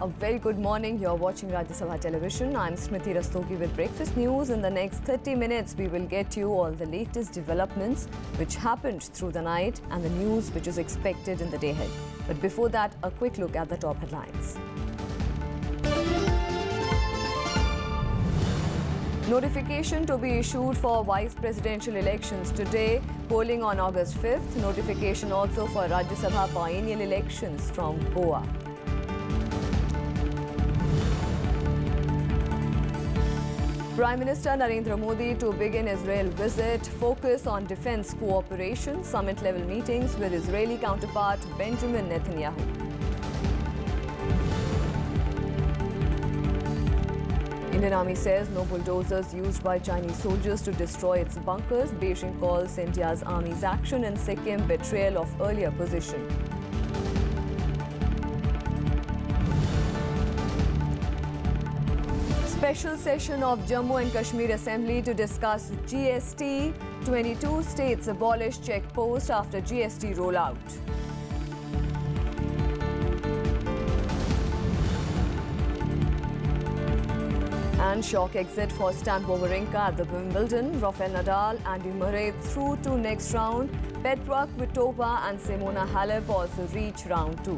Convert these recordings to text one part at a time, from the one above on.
A very good morning. You're watching Rajya Sabha television. I'm Smriti Rastogi with breakfast news. In the next 30 minutes, we will get you all the latest developments which happened through the night and the news which is expected in the day ahead. But before that, a quick look at the top headlines. Notification to be issued for vice presidential elections today. Polling on August 5th. Notification also for Rajya Sabha biennial elections from Goa. Prime Minister Narendra Modi to begin Israel visit. Focus on defense cooperation. Summit-level meetings with Israeli counterpart Benjamin Netanyahu. Indian Army says no bulldozers used by Chinese soldiers to destroy its bunkers. Beijing calls India's Army's action in Sikkim betrayal of earlier position. Special session of Jammu and Kashmir Assembly to discuss GST. 22 states abolish check post after GST rollout. And shock exit for Stan Wawrinka at the Wimbledon. Rafael Nadal, Andy Murray through to next round. Petra Kvitova and Simona Halep also reach round 2.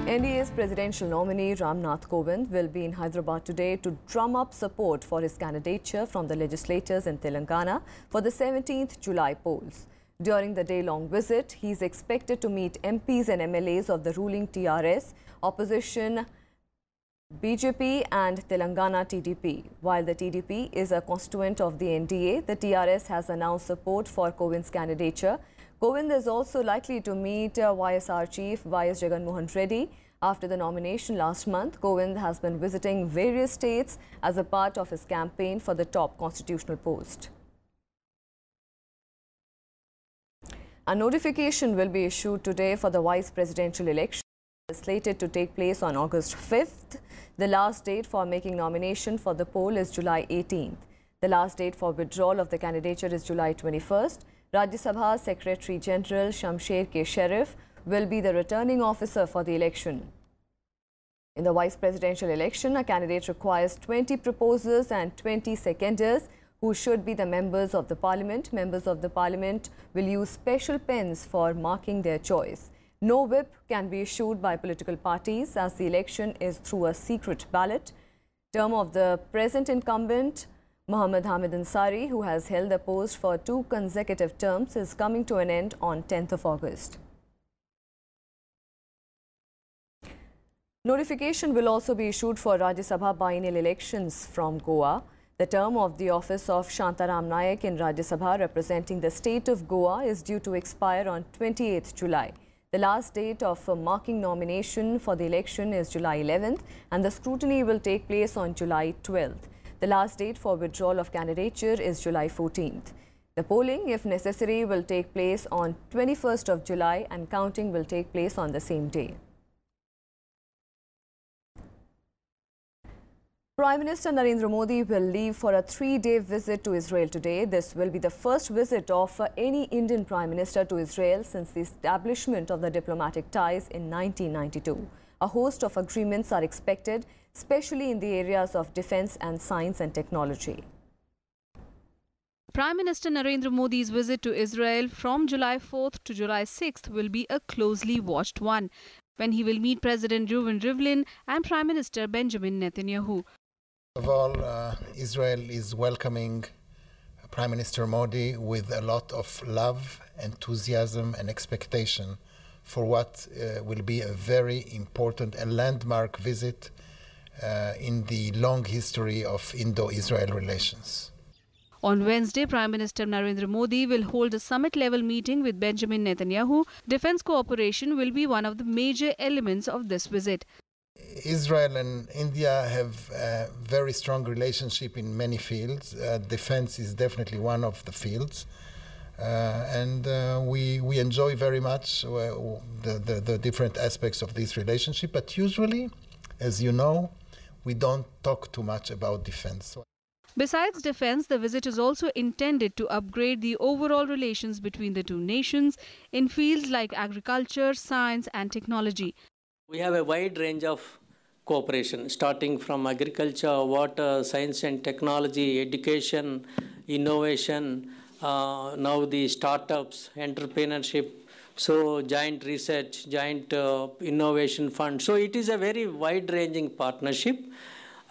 NDA's presidential nominee Ram Nath Kovind will be in Hyderabad today to drum up support for his candidature from the legislators in Telangana for the 17th July polls. During the day-long visit, he is expected to meet MPs and MLAs of the ruling TRS, opposition BJP and Telangana TDP. While the TDP is a constituent of the NDA, the TRS has announced support for Kovind's candidature. Kovind is also likely to meet YSR chief YS Jagan Mohan Reddy. After the nomination last month, Kovind has been visiting various states as a part of his campaign for the top constitutional post. A notification will be issued today for the vice presidential election, slated to take place on August 5th. The last date for making nomination for the poll is July 18th. The last date for withdrawal of the candidature is July 21st. Rajya Sabha Secretary General Shamsher K. Sharif will be the returning officer for the election. In the vice presidential election, a candidate requires 20 proposers and 20 seconders who should be the members of the parliament. Members of the parliament will use special pens for marking their choice. No whip can be issued by political parties as the election is through a secret ballot. Term of the present incumbent, Mohammad Hamid Ansari, who has held the post for 2 consecutive terms, is coming to an end on 10th of August. Notification will also be issued for Rajya Sabha biennial elections from Goa. The term of the office of Shantaram Naik in Rajya Sabha representing the state of Goa is due to expire on 28th July. The last date of marking nomination for the election is July 11th and the scrutiny will take place on July 12th. The last date for withdrawal of candidature is July 14th. The polling, if necessary, will take place on 21st of July and counting will take place on the same day. Prime Minister Narendra Modi will leave for a 3-day visit to Israel today. This will be the first visit of any Indian Prime Minister to Israel since the establishment of the diplomatic ties in 1992. A host of agreements are expected, especially in the areas of defense and science and technology. Prime Minister Narendra Modi's visit to Israel from July 4th to July 6th will be a closely watched one, when he will meet President Reuven Rivlin and Prime Minister Benjamin Netanyahu. Of all, Israel is welcoming Prime Minister Modi with a lot of love, enthusiasm and expectation for what will be a very important and landmark visit in the long history of Indo-Israel relations. On Wednesday, Prime Minister Narendra Modi will hold a summit-level meeting with Benjamin Netanyahu. Defense cooperation will be one of the major elements of this visit. Israel and India have a very strong relationship in many fields. Defense is definitely one of the fields. We enjoy very much the different aspects of this relationship. But usually, as you know, we don't talk too much about defense. Besides defence, the visit is also intended to upgrade the overall relations between the two nations in fields like agriculture, science and technology. We have a wide range of cooperation, starting from agriculture, water, science and technology, education, innovation, now the startups, entrepreneurship, so joint research, joint innovation fund. So it is a very wide-ranging partnership.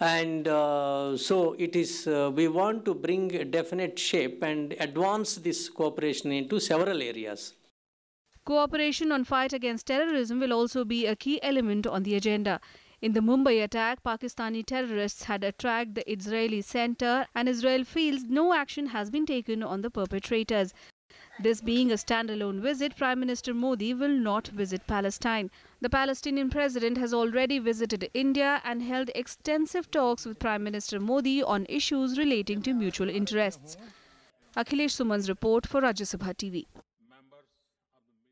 And so it is, we want to bring a definite shape and advance this cooperation into several areas. Cooperation on fight against terrorism will also be a key element on the agenda. In the Mumbai attack, Pakistani terrorists had attacked the Israeli center and Israel feels no action has been taken on the perpetrators. This being a standalone visit, Prime Minister Modi will not visit Palestine. The Palestinian president has already visited India and held extensive talks with Prime Minister Modi on issues relating to mutual interests. Akhilesh Suman's report for Rajya Sabha TV.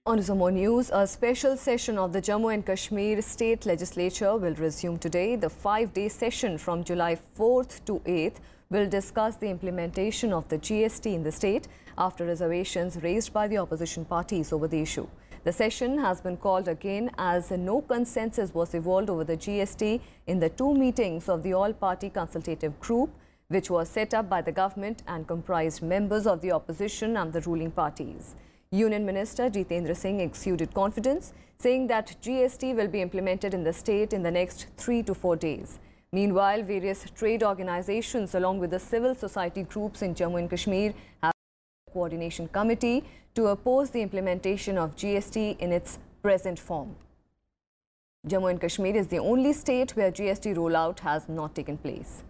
On some more news, a special session of the Jammu and Kashmir State Legislature will resume today. The 5-day session from July 4th to 8th will discuss the implementation of the GST in the state after reservations raised by the opposition parties over the issue. The session has been called again as no consensus was evolved over the GST in the 2 meetings of the all-party consultative group, which was set up by the government and comprised members of the opposition and the ruling parties. Union Minister Jitendra Singh exuded confidence, saying that GST will be implemented in the state in the next 3 to 4 days. Meanwhile, various trade organizations along with the civil society groups in Jammu and Kashmir have a coordination committee to oppose the implementation of GST in its present form. Jammu and Kashmir is the only state where GST rollout has not taken place.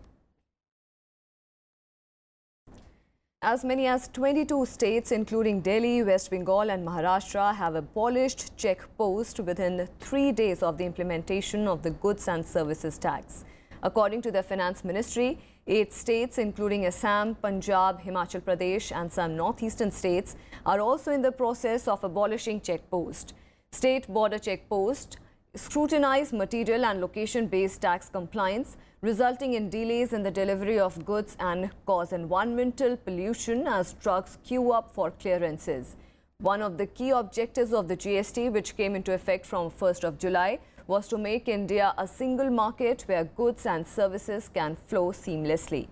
As many as 22 states, including Delhi, West Bengal and Maharashtra, have abolished check post within 3 days of the implementation of the goods and services tax. According to the Finance Ministry, 8 states, including Assam, Punjab, Himachal Pradesh and some northeastern states, are also in the process of abolishing check post. State border check post scrutinize material and location-based tax compliance, resulting in delays in the delivery of goods and cause environmental pollution as trucks queue up for clearances. One of the key objectives of the GST, which came into effect from 1st of July, was to make India a single market where goods and services can flow seamlessly.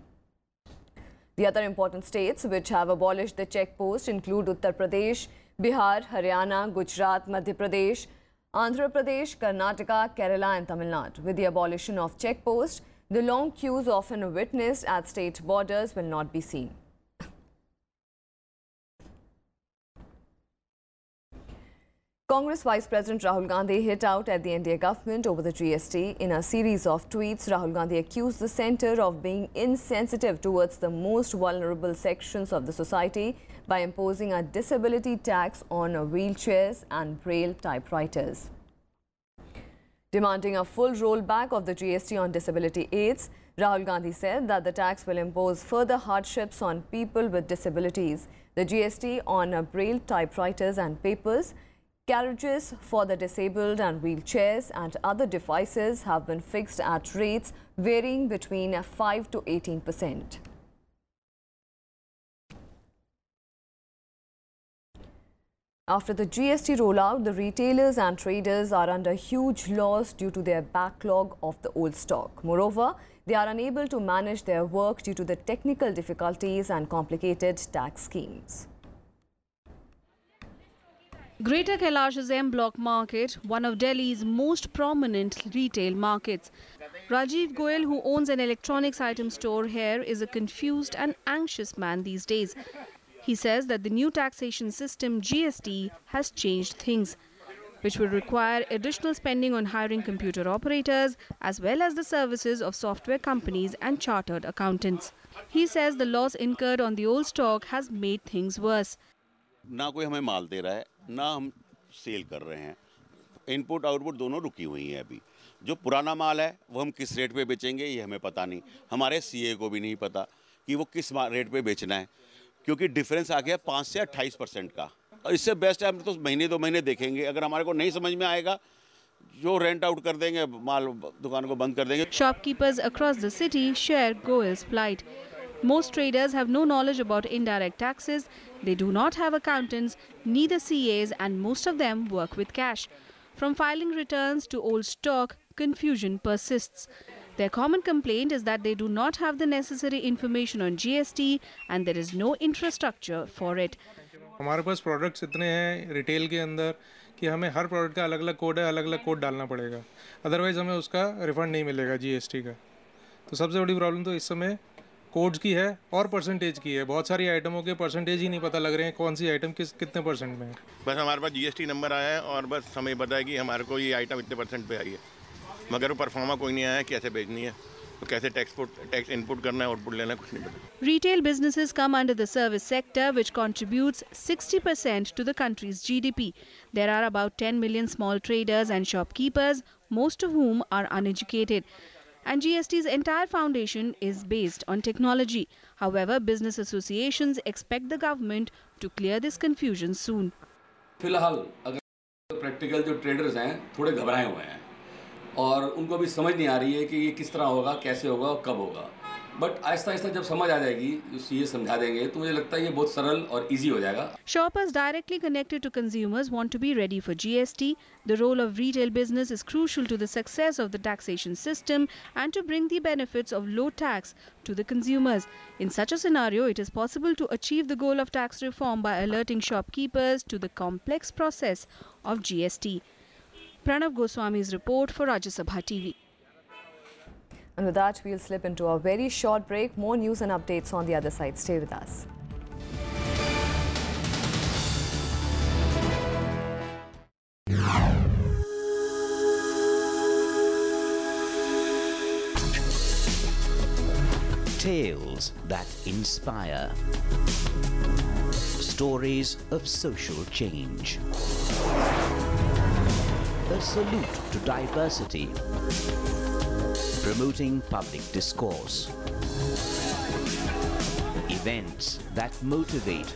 The other important states which have abolished the check post include Uttar Pradesh, Bihar, Haryana, Gujarat, Madhya Pradesh, Andhra Pradesh, Karnataka, Kerala and Tamil Nadu. With the abolition of check post, the long queues often witnessed at state borders will not be seen. Congress Vice President Rahul Gandhi hit out at the NDA government over the GST. In a series of tweets, Rahul Gandhi accused the centre of being insensitive towards the most vulnerable sections of the society by imposing a disability tax on wheelchairs and braille typewriters. Demanding a full rollback of the GST on disability aids, Rahul Gandhi said that the tax will impose further hardships on people with disabilities. The GST on braille typewriters and papers, carriages for the disabled and wheelchairs and other devices have been fixed at rates varying between 5 to 18%. After the GST rollout, the retailers and traders are under huge loss due to their backlog of the old stock. Moreover, they are unable to manage their work due to the technical difficulties and complicated tax schemes. Greater Kailash's M Block market, one of Delhi's most prominent retail markets. Rajiv Goyal, who owns an electronics item store here, is a confused and anxious man these days. He says that the new taxation system, GST, has changed things, which will require additional spending on hiring computer operators as well as the services of software companies and chartered accountants. He says the loss incurred on the old stock has made things worse. ना कोई हमें माल दे रहा है, ना हम cell कर रहे हैं। इनपुट आउटपुट दोनों रुकी हुई हैं अभी। जो पुराना माल है वो हम किस रेट पे बेचेंगे ये हमें पता नहीं। हमारे सीए को भी नहीं पता कि वो किस रेट पे बेचना है, क्योंकि डिफरेंस आ गया 5 से 28% का। इससे बेस्ट है हम तो महीने 2 महीने देखेंगे। अगर हमारे को नहीं समझ में आएगा, जो रेंट आउट कर देंगे, माल दुकान को बंद कर देंगे। Shopkeepers across the city share Goyal's plight. Most traders have no knowledge about indirect taxes, they do not have accountants, neither CAs, and most of them work with cash. From filing returns to old stock, confusion persists. Their common complaint is that they do not have the necessary information on GST and there is no infrastructure for it. हमारे पास products इतने हैं retail के अंदर कि हमें हर product का अलग अलग कोड है, अलग अलग कोड डालना पड़ेगा, अदरवाइज़ हमें उसका रिफंड नहीं मिलेगा GST का। तो सबसे बड़ी प्रॉब्लम तो इस समय कोड्स की है और परसेंटेज की है। बहुत सारी आइटमों के परसेंटेज ही नहीं पता लग रहे हैं कौन सी आइटम कितने परसेंट में है। बस हमारे पास GST नंबर आया है और बस हमें पता है कि हमारे को ये आइटम इतने परसेंट पे आई है, मगर वो परफॉर्मा कोई नहीं आया है, कैसे बेचनी है, तो कैसे टैक्स इनपुट करना है, आउटपुट लेना है, कुछ नहीं पता। Retail businesses come under the service sector, which contributes 60% to the country's GDP. There are about 10 million small traders and shopkeepers, most of whom are uneducated. And GST's entire foundation is based on technology. However, business associations expect the government to clear this confusion soon. फिलहाल अगर practical जो traders हैं थोड़े घबराए हुए हैं और उनको भी समझ नहीं आ रही है कि ये किस तरह होगा, कैसे होगा और कब होगा, बट आहिस्ता आहिस्ता जब समझ आ जाएगी, ये समझा देंगे, तो मुझे लगता है ये बहुत सरल और इजी हो जाएगा। Shoppers directly connected to consumers want to be ready for GST. The role of retail business is crucial to the success of the taxation system and to bring the benefits of low tax to the consumers. In such a scenario, it is possible to achieve the goal of tax reform by alerting shopkeepers to the complex process of GST. Pranav Goswami's report for Rajya Sabha TV. And with that, we'll slip into a very short break. More news and updates on the other side. Stay with us. Tales that inspire. Stories of social change. A salute to diversity. Promoting public discourse. Events that motivate.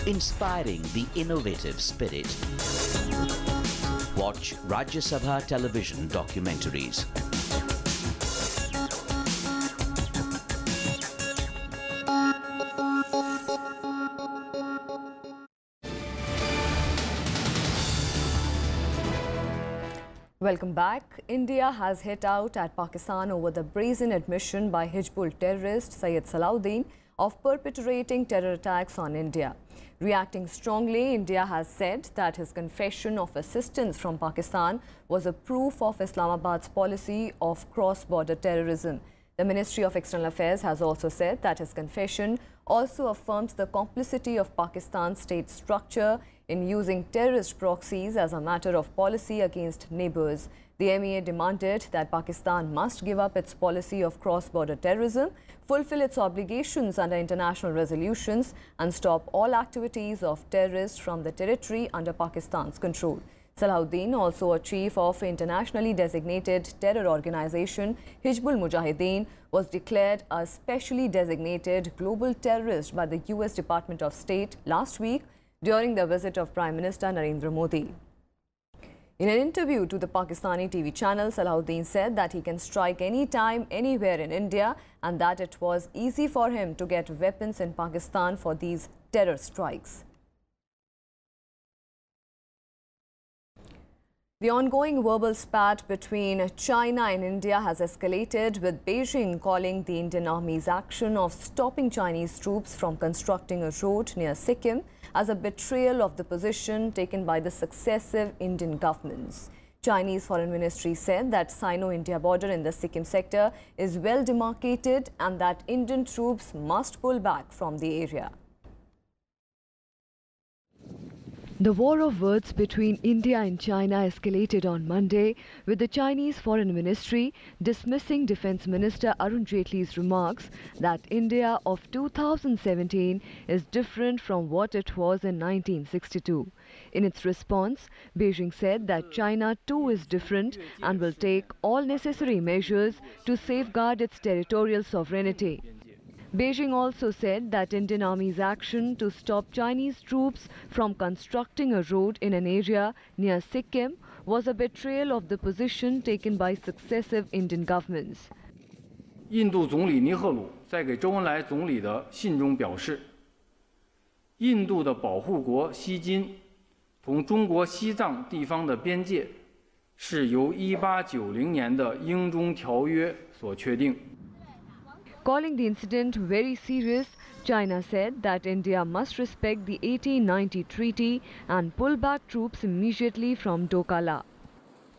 Inspiring the innovative spirit. Watch Rajya Sabha television documentaries. Welcome back. India has hit out at Pakistan over the brazen admission by Hizbul terrorist Syed Salahuddin of perpetrating terror attacks on India. Reacting strongly, India has said that his confession of assistance from Pakistan was a proof of Islamabad's policy of cross-border terrorism. The Ministry of External Affairs has also said that his confession also affirms the complicity of Pakistan's state structure in using terrorist proxies as a matter of policy against neighbours. The MEA demanded that Pakistan must give up its policy of cross-border terrorism, fulfill its obligations under international resolutions and stop all activities of terrorists from the territory under Pakistan's control. Salahuddin, also a chief of internationally designated terror organization Hizbul Mujahideen, was declared a specially designated global terrorist by the US Department of State last week during the visit of Prime Minister Narendra Modi. In an interview to the Pakistani TV channel, Salahuddin said that he can strike anytime, anywhere in India and that it was easy for him to get weapons in Pakistan for these terror strikes. The ongoing verbal spat between China and India has escalated, with Beijing calling the Indian Army's action of stopping Chinese troops from constructing a road near Sikkim as a betrayal of the position taken by the successive Indian governments. Chinese Foreign Ministry said that Sino-India border in the Sikkim sector is well demarcated and that Indian troops must pull back from the area. The war of words between India and China escalated on Monday, with the Chinese Foreign Ministry dismissing Defence Minister Arun Jaitley's remarks that India of 2017 is different from what it was in 1962. In its response, Beijing said that China too is different and will take all necessary measures to safeguard its territorial sovereignty. Beijing also said that Indian Army's action to stop Chinese troops from constructing a road in an area near Sikkim was a betrayal of the position taken by successive Indian governments. 印度总理尼赫鲁在给周恩来总理的信中表示，印度的保护国西金同中国西藏地方的边界是由1890年的英中条约所确定。 Calling the incident very serious, China said that India must respect the 1890 treaty and pull back troops immediately from Dokala.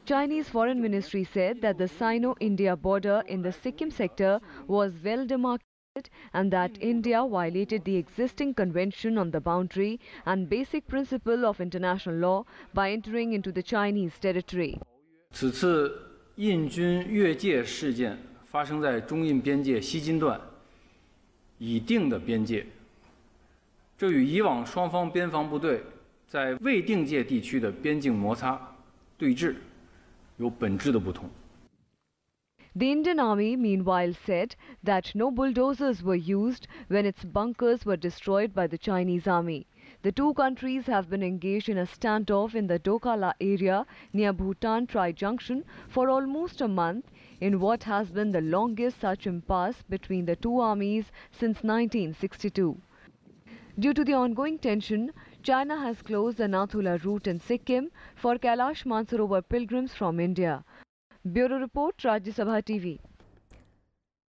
Chinese Foreign Ministry said that the Sino-India border in the Sikkim sector was well demarcated and that India violated the existing convention on the boundary and basic principle of international law by entering into the Chinese territory. 此次印军越界事件发生在中印边界西金段已定的边界，这与以往双方边防部队在未定界地区的边境摩擦对峙有本质的不同。 The Indian Army meanwhile said that no bulldozers were used when its bunkers were destroyed by the Chinese army. The two countries have been engaged in a standoff in the Dokala area near Bhutan Tri-Junction for almost a month in what has been the longest such impasse between the two armies since 1962. Due to the ongoing tension, China has closed the Nathula route in Sikkim for Kailash Mansarovar pilgrims from India. Bureau Report, Rajya Sabha TV.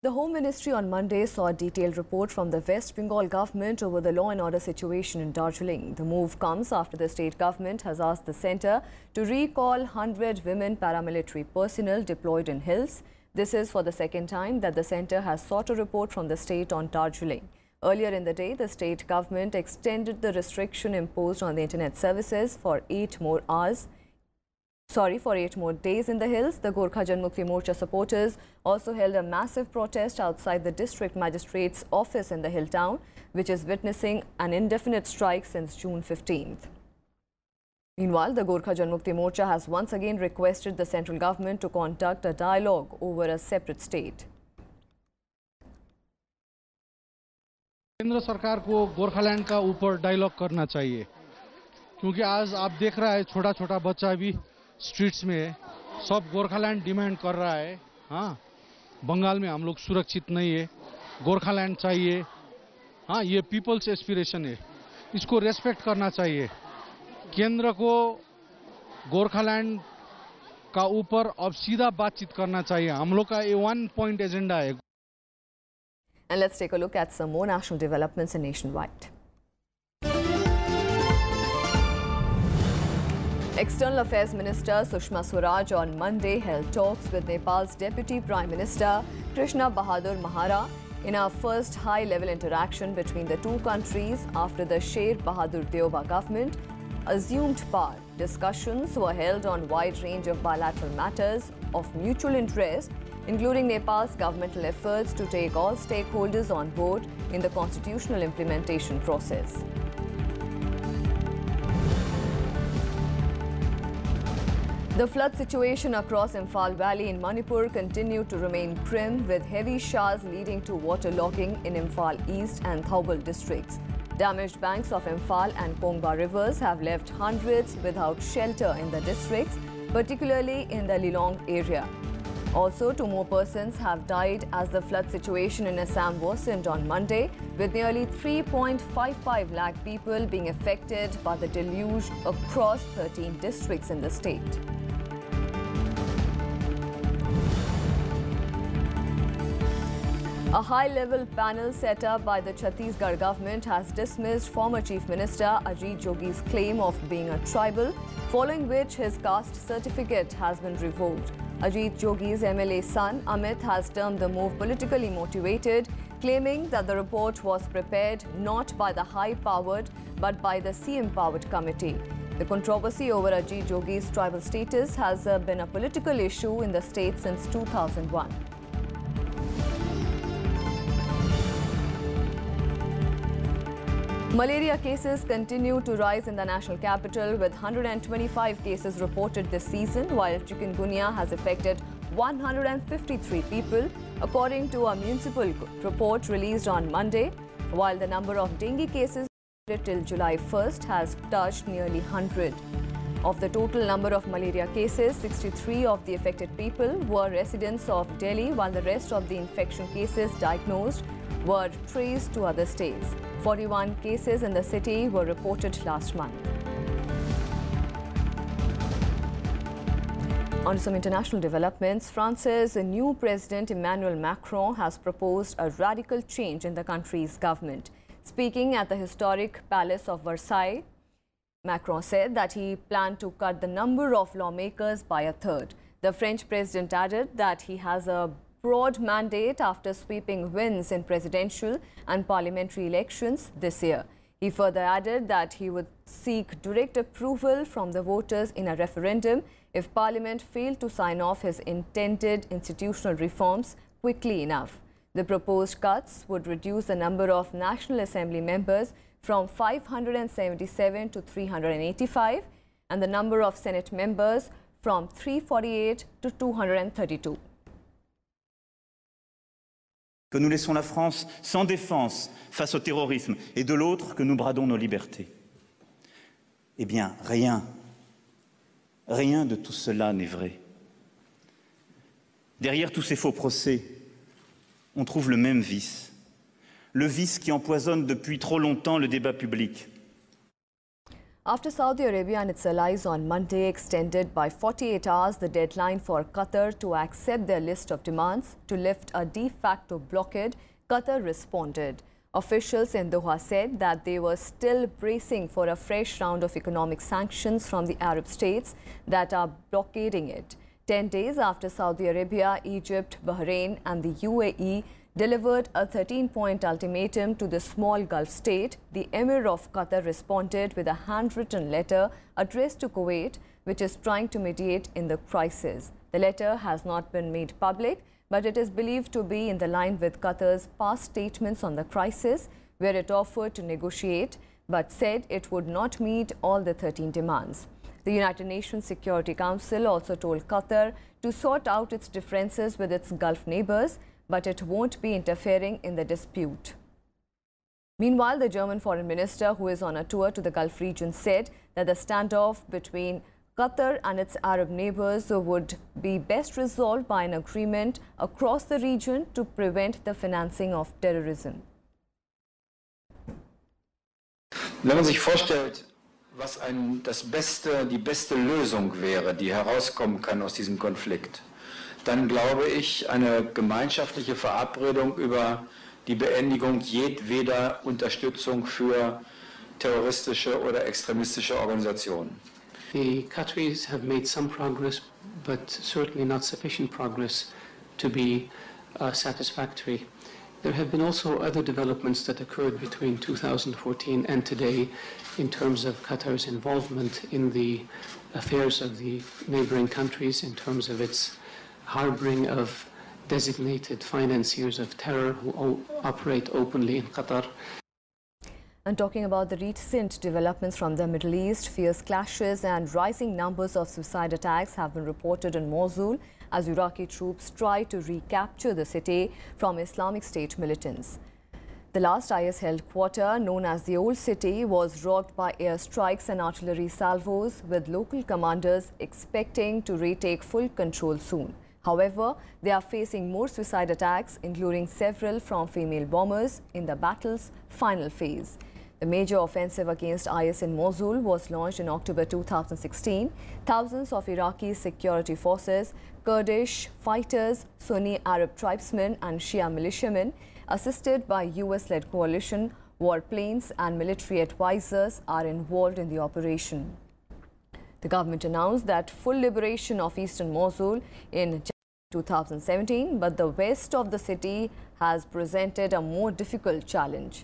The Home Ministry on Monday saw a detailed report from the West Bengal government over the law and order situation in Darjeeling. The move comes after the state government has asked the centre to recall 100 women paramilitary personnel deployed in hills. This is for the second time that the centre has sought a report from the state on Darjeeling. Earlier in the day, the state government extended the restriction imposed on the internet services for 8 more days in the hills. The Gorkha Janmukti Morcha supporters also held a massive protest outside the district magistrate's office in the hill town, which is witnessing an indefinite strike since June 15th. Meanwhile, the Gorkha Janmukti Morcha has once again requested the central government to conduct a dialogue over a separate state. केंद्र सरकार को गोरखालैंड का ऊपर dialogue करना चाहिए, क्योंकि आज आप देख रहा है छोटा छोटा बच्चा भी स्ट्रीट्स में सब गोरखालैंड डिमांड कर रहा है। हाँ, बंगाल में हम लोग सुरक्षित नहीं है, गोरखालैंड चाहिए। हाँ, ये पीपल्स एस्पिरेशन है, इसको रेस्पेक्ट करना चाहिए। केंद्र को गोरखालैंड का ऊपर अब सीधा बातचीत करना चाहिए। हम लोग का ये 1 पॉइंट एजेंडा है। And let's take a look at some more national developments and nationwide. External Affairs Minister Sushma Swaraj on Monday held talks with Nepal's Deputy Prime Minister Krishna Bahadur Mahara in our first high-level interaction between the two countries after the Sher Bahadur Deoba government assumed power. Discussions were held on a wide range of bilateral matters of mutual interest, including Nepal's governmental efforts to take all stakeholders on board in the constitutional implementation process. The flood situation across Imphal Valley in Manipur continued to remain grim, with heavy showers leading to waterlogging in Imphal East and Thoubal districts. Damaged banks of Imphal and Kongba rivers have left hundreds without shelter in the districts, particularly in the Lilong area. Also, 2 more persons have died as the flood situation in Assam worsened on Monday, with nearly 3.55 lakh people being affected by the deluge across 13 districts in the state. A high-level panel set up by the Chhattisgarh government has dismissed former Chief Minister Ajit Jogi's claim of being a tribal, following which his caste certificate has been revoked. Ajit Jogi's MLA son Amit has termed the move politically motivated, claiming that the report was prepared not by the high-powered but by the CM-powered committee. The controversy over Ajit Jogi's tribal status has been a political issue in the state since 2001. Malaria cases continue to rise in the national capital, with 125 cases reported this season, while chikungunya has affected 153 people, according to a municipal report released on Monday, while the number of dengue cases till July 1st has touched nearly 100. Of the total number of malaria cases, 63 of the affected people were residents of Delhi, while the rest of the infection cases diagnosed were traced to other states. 41 cases in the city were reported last month. On to some international developments. France's new president Emmanuel Macron has proposed a radical change in the country's government. Speaking at the historic Palace of Versailles, Macron said that he planned to cut the number of lawmakers by a third. The French president added that he has a broad mandate after sweeping wins in presidential and parliamentary elections this year. He further added that he would seek direct approval from the voters in a referendum if Parliament failed to sign off his intended institutional reforms quickly enough. The proposed cuts would reduce the number of National Assembly members from 577 to 385 and the number of Senate members from 348 to 232. Que nous laissons la France sans défense face au terrorisme et de l'autre que nous bradons nos libertés. Eh bien, rien de tout cela n'est vrai. Derrière tous ces faux procès, on trouve le même vice. Le vice qui empoisonne depuis trop longtemps le débat public. After Saudi Arabia and its allies on Monday extended by 48 hours the deadline for Qatar to accept their list of demands to lift a de facto blockade, Qatar responded. Officials in Doha said that they were still bracing for a fresh round of economic sanctions from the Arab states that are blockading it. 10 days after Saudi Arabia, Egypt, Bahrain and the UAE delivered a 13-point ultimatum to the small Gulf state, the Emir of Qatar responded with a handwritten letter addressed to Kuwait, which is trying to mediate in the crisis. The letter has not been made public, but it is believed to be in the line with Qatar's past statements on the crisis, where it offered to negotiate, but said it would not meet all the 13 demands. The United Nations Security Council also told Qatar to sort out its differences with its Gulf neighbors, but it won't be interfering in the dispute. Meanwhile, the German foreign minister, who is on a tour to the Gulf region, said that the standoff between Qatar and its Arab neighbors would be best resolved by an agreement across the region to prevent the financing of terrorism. Wenn man sich vorstellt, was die beste Lösung wäre, die herauskommen kann aus diesem Konflikt, dann glaube ich, eine gemeinschaftliche Verabredung über die Beendigung jedweder Unterstützung für terroristische oder extremistische Organisationen. The Qataris have made some progress, but certainly not sufficient progress to be satisfactory. There have been also other developments that occurred between 2014 and today in terms of Qatar's involvement in the affairs of the neighboring countries, in terms of its harboring of designated financiers of terror who operate openly in Qatar. And talking about the recent developments from the Middle East, fierce clashes and rising numbers of suicide attacks have been reported in Mosul as Iraqi troops try to recapture the city from Islamic State militants. The last IS-held quarter, known as the Old City, was rocked by airstrikes and artillery salvos, with local commanders expecting to retake full control soon. However, they are facing more suicide attacks, including several from female bombers, in the battle's final phase. The major offensive against IS in Mosul was launched in October 2016. Thousands of Iraqi security forces, Kurdish fighters, Sunni Arab tribesmen and Shia militiamen, assisted by US-led coalition, warplanes and military advisors, are involved in the operation. The government announced that full liberation of eastern Mosul in 2017, but the west of the city has presented a more difficult challenge.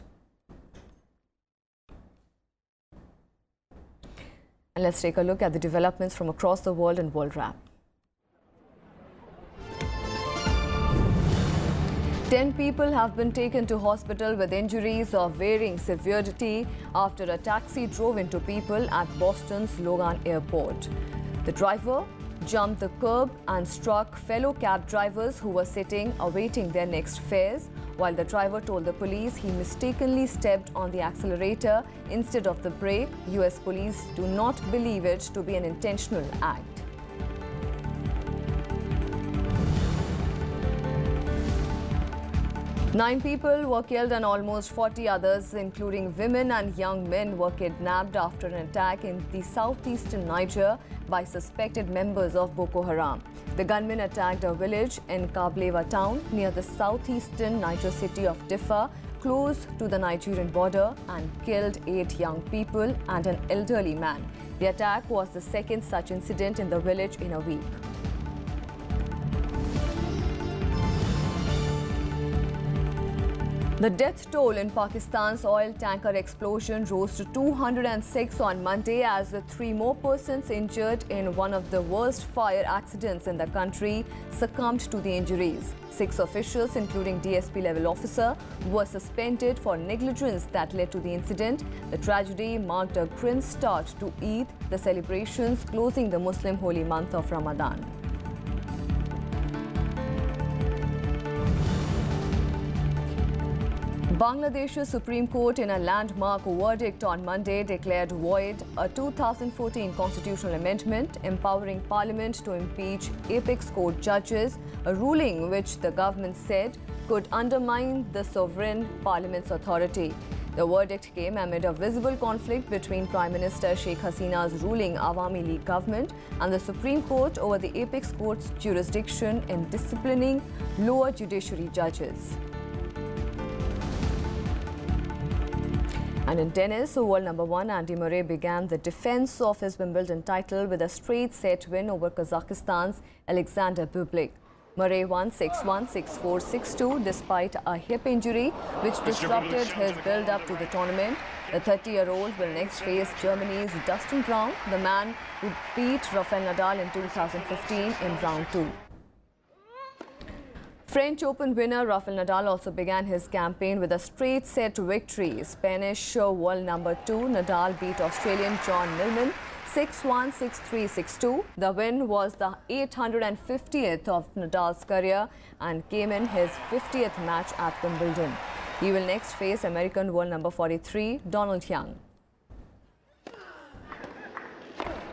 And let's take a look at the developments from across the world in World Wrap. 10 people have been taken to hospital with injuries of varying severity after a taxi drove into people at Boston's Logan Airport. The driver jumped the curb and struck fellow cab drivers who were sitting awaiting their next fares. While the driver told the police he mistakenly stepped on the accelerator instead of the brake, US police do not believe it to be an intentional act. Nine people were killed and almost 40 others, including women and young men, were kidnapped after an attack in the southeastern Niger by suspected members of Boko Haram. The gunmen attacked a village in Kablewa town near the southeastern Niger city of Diffa, close to the Nigerian border, and killed 8 young people and an elderly man. The attack was the second such incident in the village in a week. The death toll in Pakistan's oil tanker explosion rose to 206 on Monday as the 3 more persons injured in one of the worst fire accidents in the country succumbed to the injuries. 6 officials, including DSP level officer, were suspended for negligence that led to the incident. The tragedy marked a grim start to Eid, the celebrations closing the Muslim holy month of Ramadan. Bangladesh's Supreme Court, in a landmark verdict on Monday, declared void a 2014 constitutional amendment empowering Parliament to impeach apex court judges, a ruling which the government said could undermine the sovereign Parliament's authority. The verdict came amid a visible conflict between Prime Minister Sheikh Hasina's ruling Awami League government and the Supreme Court over the apex court's jurisdiction in disciplining lower judiciary judges. And in tennis, world number 1 Andy Murray began the defense of his Wimbledon title with a straight set win over Kazakhstan's Alexander Bublik. Murray won 6-1, 6-4, 6-2 despite a hip injury which disrupted his build-up to the tournament. The 30-year-old will next face Germany's Dustin Brown, the man who beat Rafael Nadal in 2015 in round 2. French Open winner Rafael Nadal also began his campaign with a straight set victory. Spanish world number 2 Nadal beat Australian John Millman 6-1, 6-3, 6-2. The win was the 850th of Nadal's career and came in his 50th match at Wimbledon. He will next face American world number 43 Donald Young.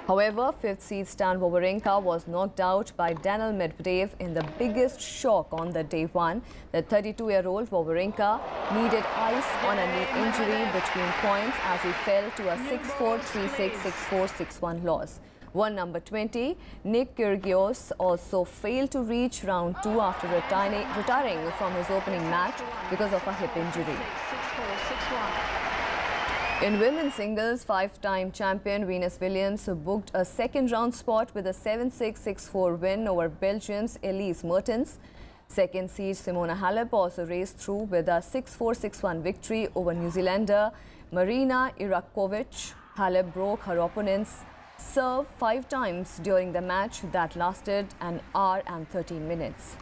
However, 5th seed Stan Wawrinka was knocked out by Daniil Medvedev in the biggest shock on the day 1. The 32-year-old Wawrinka needed ice on a knee injury between points as he fell to a 6-4, 3-6, 6-4, 6-1 loss. World number 20, Nick Kyrgios, also failed to reach round 2 after retiring from his opening match because of a hip injury. In women's singles, 5-time champion Venus Williams booked a second-round spot with a 7-6, 6-4 win over Belgium's Elise Mertens. Second seed Simona Halep also raced through with a 6-4, 6-1 victory over New Zealander Marina Irakovic. Halep broke her opponent's serve 5 times during the match that lasted an hour and 13 minutes.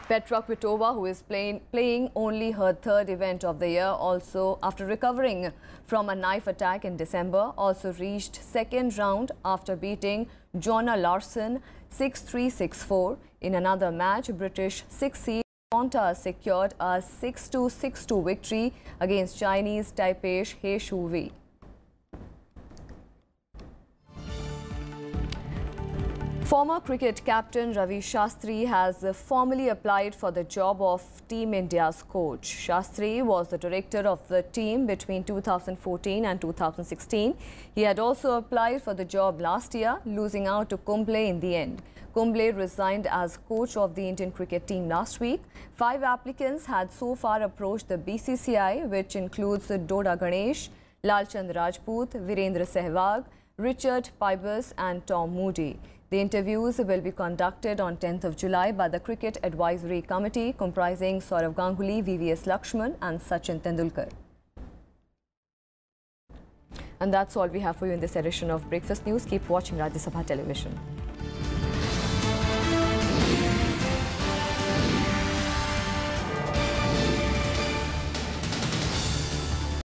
Petra Kvitova, who is playing only her 3rd event of the year, also after recovering from a knife attack in December, also reached 2nd round after beating Jonna Larsson 6-3, 6-4. In another match, British 6th seed Konta secured a 6-2, 6-2 victory against Chinese Taipei's He Shuwei. Former cricket captain Ravi Shastri has formally applied for the job of Team India's coach. Shastri was the director of the team between 2014 and 2016. He had also applied for the job last year, losing out to Kumble in the end. Kumble resigned as coach of the Indian cricket team last week. 5 applicants had so far approached the BCCI, which includes Doda Ganesh, Lalchand Rajput, Virendra Sehwag, Richard Pybus and Tom Moody. The interviews will be conducted on 10th of July by the Cricket Advisory Committee comprising Saurav Ganguly, VVS Lakshman and Sachin Tendulkar. And that's all we have for you in this edition of Breakfast News. Keep watching Rajya Sabha television.